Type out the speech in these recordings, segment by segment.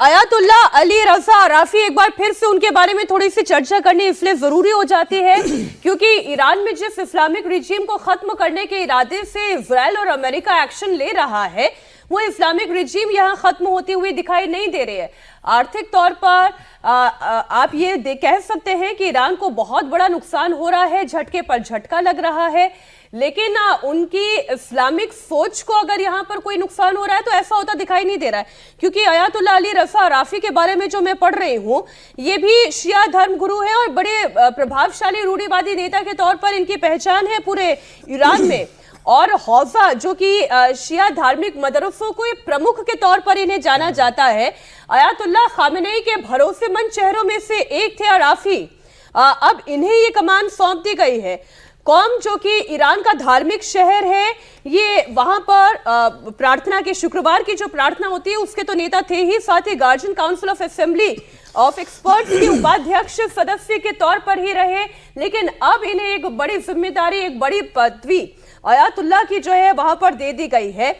Ayatollah Ali रजा आराफी, एक बार फिर से उनके बारे में थोड़ी सी चर्चा करनी इसलिए जरूरी हो जाती है क्योंकि ईरान में जिस इस्लामिक रिजीम को खत्म करने के इरादे से इजराइल और अमेरिका एक्शन ले रहा है, वो इस्लामिक रिजीम यहाँ खत्म होती हुई दिखाई नहीं दे रही है। आर्थिक तौर पर आप ये कह सकते हैं कि ईरान को बहुत बड़ा नुकसान हो रहा है, झटके पर झटका लग रहा है, लेकिन उनकी इस्लामिक सोच को अगर यहाँ पर कोई नुकसान हो रहा है तो ऐसा होता दिखाई नहीं दे रहा है। क्योंकि अयातुल्ला अली रजा आराफी के बारे में जो मैं पढ़ रही हूँ, ये भी शिया धर्म गुरु है और बड़े प्रभावशाली रूढ़िवादी नेता के तौर पर इनकी पहचान है पूरे ईरान में। और हौजा जो कि शिया धार्मिक मदरसों को प्रमुख के तौर पर इन्हें जाना जाता है। अयातुल्ला खामेनेई के भरोसेमंद चेहरों में से एक थे आराफी। अब इन्हें ये कमान सौंप दी गई है। कौम जो कि ईरान का धार्मिक शहर है, ये वहां पर प्रार्थना के शुक्रवार की जो प्रार्थना होती है उसके तो नेता थे ही, साथ ही guardian council of assembly of experts के उपाध्यक्ष सदस्य के तौर पर ही रहे। लेकिन अब इन्हें एक बड़ी जिम्मेदारी, एक बड़ी पदवी अयातुल्ला की जो है वहां पर दे दी गई है।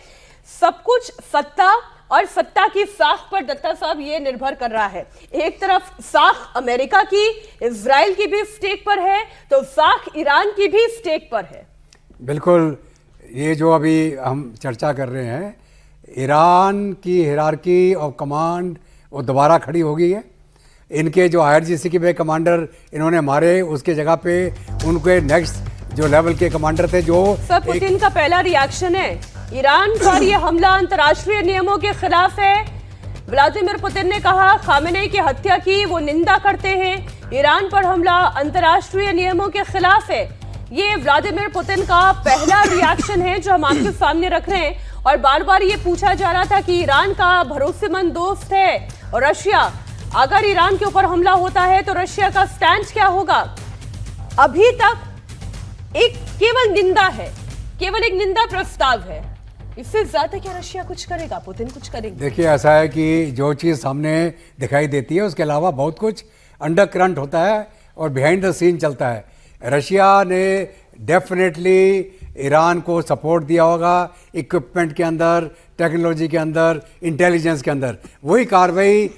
सब कुछ सत्ता और सत्ता की साख पर दत्ता साहब ये निर्भर कर रहा है। एक तरफ साख अमेरिका की, इजराइल की भी स्टेक पर है, तो साख ईरान की भी स्टेक पर है। बिल्कुल, ये जो अभी हम चर्चा कर रहे हैं, ईरान की हिरार्की और कमांड वो दोबारा खड़ी हो गई है। इनके जो IRGC के वे कमांडर इन्होंने मारे, उसके जगह पे उनके नेक्स्ट जो लेवल के कमांडर थे, जो सर पुतिन का पहला रिएक्शन है ईरान पर यह हमला अंतर्राष्ट्रीय नियमों के खिलाफ है। व्लादिमीर पुतिन ने कहा खामेनेई की हत्या की वो निंदा करते हैं। ईरान पर हमला अंतर्राष्ट्रीय नियमों के खिलाफ है। ये व्लादिमीर पुतिन का पहला रिएक्शन है जो हम आपके सामने रख रहे हैं। और बार बार ये पूछा जा रहा था कि ईरान का भरोसेमंद दोस्त है और रशिया, अगर ईरान के ऊपर हमला होता है तो रशिया का स्टैंड क्या होगा। अभी तक एक केवल निंदा है, केवल एक निंदा प्रस्ताव है। इससे ज्यादा क्या रशिया कुछ करेगा, पुतिन कुछ करेंगे? देखिए, ऐसा है कि जो चीज़ सामने दिखाई देती है उसके अलावा बहुत कुछ अंडर करंट होता है और बिहाइंड द सीन चलता है। रशिया ने डेफिनेटली ईरान को सपोर्ट दिया होगा, इक्विपमेंट के अंदर, टेक्नोलॉजी के अंदर, इंटेलिजेंस के अंदर। वही कार्रवाई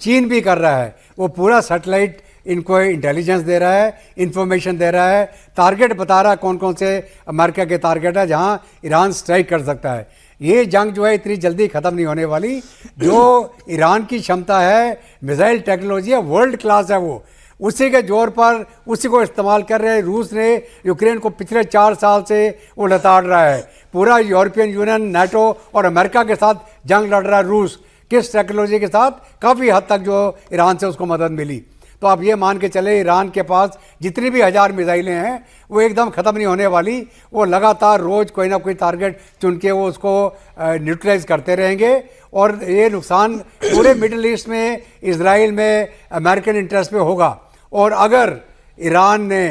चीन भी कर रहा है। वो पूरा सैटेलाइट इनको इंटेलिजेंस दे रहा है, इंफॉर्मेशन दे रहा है, टारगेट बता रहा है कौन कौन से अमेरिका के टारगेट है जहां ईरान स्ट्राइक कर सकता है। ये जंग जो है इतनी जल्दी ख़त्म नहीं होने वाली। जो ईरान की क्षमता है, मिसाइल टेक्नोलॉजी है, वर्ल्ड क्लास है, वो उसी के जोर पर उसी को इस्तेमाल कर रहे हैं। रूस ने यूक्रेन को पिछले 4 साल से वो लताड़ रहा है। पूरा यूरोपियन यूनियन, नाटो और अमेरिका के साथ जंग लड़ रहा है रूस। किस टेक्नोलॉजी के साथ? काफ़ी हद तक जो ईरान से उसको मदद मिली। तो आप ये मान के चले, ईरान के पास जितनी भी 1000 मिसाइलें हैं वो एकदम ख़त्म नहीं होने वाली। वो लगातार रोज़ कोई ना कोई टारगेट चुन के वो उसको न्यूट्रलाइज करते रहेंगे। और ये नुकसान पूरे मिडिल ईस्ट में, इजराइल में, अमेरिकन इंटरेस्ट में होगा। और अगर ईरान ने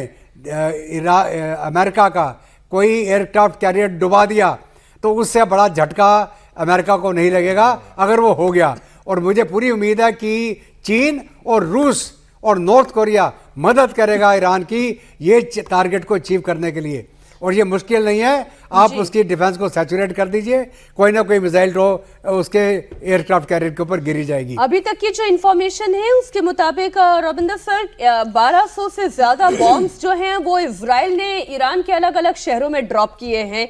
अमेरिका का कोई एयरक्राफ्ट कैरियर डुबा दिया तो उससे बड़ा झटका अमेरिका को नहीं लगेगा अगर वो हो गया। और मुझे पूरी उम्मीद है कि चीन और रूस और नॉर्थ कोरिया मदद करेगा ईरान की ये टारगेट को अचीव करने के लिए। और ये मुश्किल नहीं है, आप उसकी डिफेंस को सैचुरेट कर दीजिए, कोई ना कोई मिसाइल तो उसके एयरक्राफ्ट कैरियर के ऊपर गिरी जाएगी। अभी तक की जो इन्फॉर्मेशन है उसके मुताबिक रविंदर सर, 1200 से ज्यादा बॉम्ब्स जो हैं वो इजराइल ने ईरान के अलग अलग शहरों में ड्रॉप किए हैं।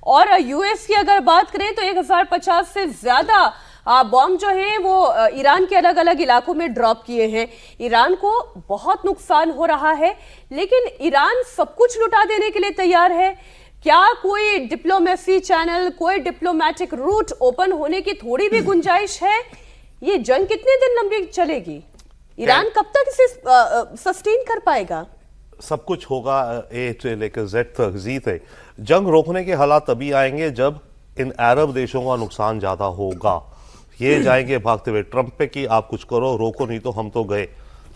और यूएस की अगर बात करें तो 1050 से ज्यादा बॉम्ब जो हैं वो ईरान के अलग अलग इलाकों में ड्रॉप किए हैं। ईरान को बहुत नुकसान हो रहा है, लेकिन ईरान सब कुछ लुटा देने के लिए तैयार है। क्या कोई डिप्लोमेसी चैनल, कोई डिप्लोमेटिक रूट ओपन होने की थोड़ी भी गुंजाइश है? ये जंग कितने दिन लंबी चलेगी? ईरान कब तक इसे सस्टेन कर पाएगा? सब कुछ होगा ए से लेकर जेड तक, जी तक। जंग रोकने के हालात तभी आएंगे जब इन अरब देशों का नुकसान ज्यादा होगा। ये जाएंगे भागते हुए ट्रंप पे कि आप कुछ करो, रोको, नहीं तो हम तो गए,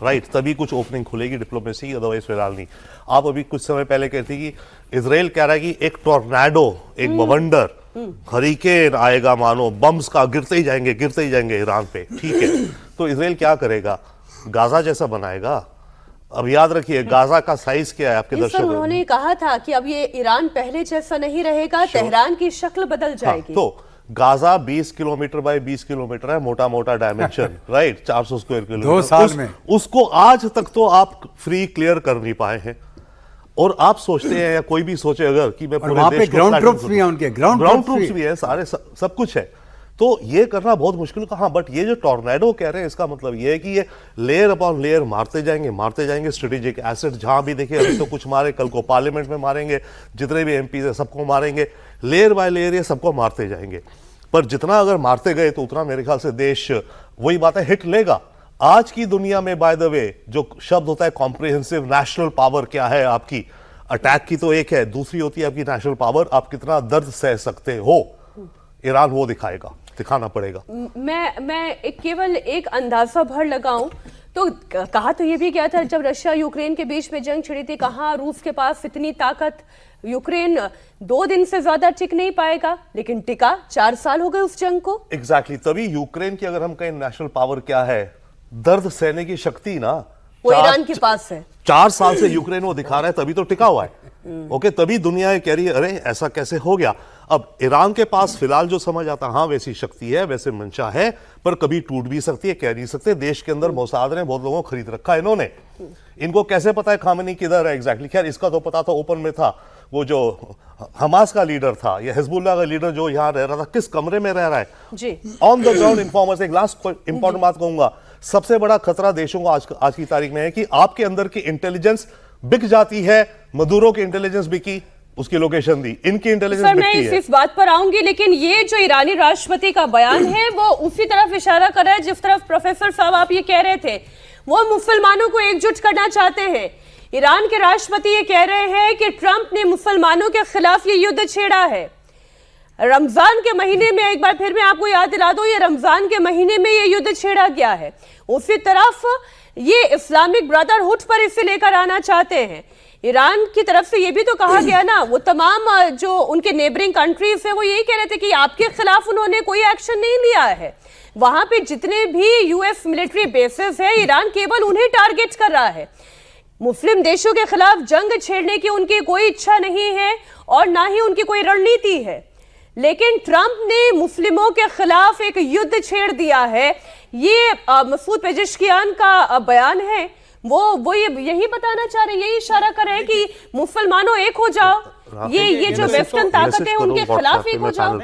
राइट। तभी कुछ ओपनिंग खुलेगी डिप्लोमेसी, अदरवाइज फिलहाल नहीं। आप अभी कुछ समय पहले कहती कि इजराइल कह रहा है कि एक टॉर्नेडो, एक बवंडर, हरिकेन आएगा, मानो बम्स का गिरते ही जाएंगे ईरान पे, ठीक है। तो इजराइल क्या करेगा? गाजा जैसा बनाएगा? अब याद रखिए गाजा का साइज क्या है आपके दर्शकों? उन्होंने कहा था कि अब ये ईरान पहले जैसा नहीं रहेगा, तेहरान की शक्ल बदल जाएगी। तो गाजा 20 किलोमीटर बाय 20 किलोमीटर है, मोटा मोटा डायमेंशन, राइट, 400 स्क्वायर किलोमीटर। 2 साल में उसको आज तक तो आप फ्री क्लियर कर नहीं पाए हैं। और आप सोचते हैं या कोई भी सोचे अगर कि मैं पूरे वहां पे देश को ग्राउंड flatten ट्रूप्स करूं। भी हैं उनके, ग्राउंड ग्राउंड ट्रूप्स भी है, सारे सब कुछ है, तो ये करना बहुत मुश्किल कहा। बट ये जो टॉर्नेडो कह रहे हैं, इसका मतलब ये है कि ये लेयर अपॉन लेयर मारते जाएंगे स्ट्रेटेजिक एसेट, जहां भी देखिए अभी तो कुछ मारे, कल को पार्लियामेंट में मारेंगे, जितने भी एमपी है सबको मारेंगे, लेयर बाय लेयर ये सबको मारते जाएंगे। पर जितना अगर मारते गए तो उतना मेरे ख्याल से देश, वही बात है, हिट लेगा। आज की दुनिया में बाय द वे जो शब्द होता है कॉम्प्रिहेंसिव नेशनल पावर, क्या है आपकी अटैक की तो एक है, दूसरी होती है आपकी नेशनल पावर, आप कितना दर्द सह सकते हो। ईरान वो दिखाना पड़ेगा। मैं केवल एक अंदाजा भर लगाऊं तो कहा तो ये भी गया था जब रशिया यूक्रेन के बीच में जंग छिड़ी थी, कहा रूस के पास इतनी ताकत, यूक्रेन 2 दिन से ज्यादा टिक नहीं पाएगा, लेकिन टिका। 4 साल हो गए उस जंग को। एग्जैक्टली तभी यूक्रेन की अगर हम कहें नेशनल पावर क्या है, दर्द सहने की शक्ति ना, वो ईरान के पास है। 4 साल से यूक्रेन वो दिखा रहा है, तभी तो टिका हुआ है। ओके, तभी दुनिया ये कह रही है अरे ऐसा कैसे हो गया। अब ईरान के पास फिलहाल जो समझ आता, हाँ वैसी शक्ति है, वैसे मंशा है, पर कभी टूट भी सकती है, कह नहीं सकते। देश के अंदर मोसाद ने बहुत लोगों को खरीद रखा है इन्होंने। इनको कैसे पता है खामेनी किधर है एग्जैक्टली? खैर इसका तो पता था, ओपन में था। वो जो हमास का लीडर था या हिजबुल्लाह का लीडर जो यहाँ रह रहा था, किस कमरे में रह रहा है जी, ऑन द ग्राउंड इन्फॉर्मर्स। एक लास्ट इंपॉर्टेंट बात कहूंगा, सबसे बड़ा खतरा देशों को आज की तारीख में है कि आपके अंदर की इंटेलिजेंस बिक जाती है। मदुरो की इंटेलिजेंस बिकी, उसकी लोकेशन दी, इनकी इंटेलिजेंस सर मैं बिकती है। इस बात पर आऊंगी, लेकिन ये जो ईरानी राष्ट्रपति का बयान है वो उसी तरफ इशारा कर रहा है जिस तरफ प्रोफेसर साहब आप ये कह रहे थे। वो मुसलमानों को एकजुट करना चाहते हैं। ईरान के राष्ट्रपति ये कह रहे हैं कि ट्रंप ने मुसलमानों के खिलाफ ये युद्ध छेड़ा है। रमजान के महीने में, एक बार फिर मैं आपको याद दिला दूं, ये रमजान के महीने में ये युद्ध छेड़ा गया है। उसी तरफ ये इस्लामिक ब्रदरहुड पर इसे लेकर आना चाहते हैं। ईरान की तरफ से ये भी तो कहा गया ना, वो तमाम जो उनके नेबरिंग कंट्रीज है वो यही कह रहे थे कि आपके खिलाफ उन्होंने कोई एक्शन नहीं लिया है। वहां पे जितने भी यूएस मिलिट्री बेसेस है, ईरान केवल उन्हें टारगेट कर रहा है। मुस्लिम देशों के खिलाफ जंग छेड़ने की उनकी कोई इच्छा नहीं है और ना ही उनकी कोई रणनीति है। लेकिन ट्रंप ने मुस्लिमों के खिलाफ एक युद्ध छेड़ दिया है। ये मसूद पेजेश्कियान का बयान है। वो यही बताना चाह रहे हैं, यही इशारा कर रहे हैं कि मुसलमानों एक हो जाओ, ये जो वेस्टर्न ताकतें हैं उनके खिलाफ एक हो जाओ।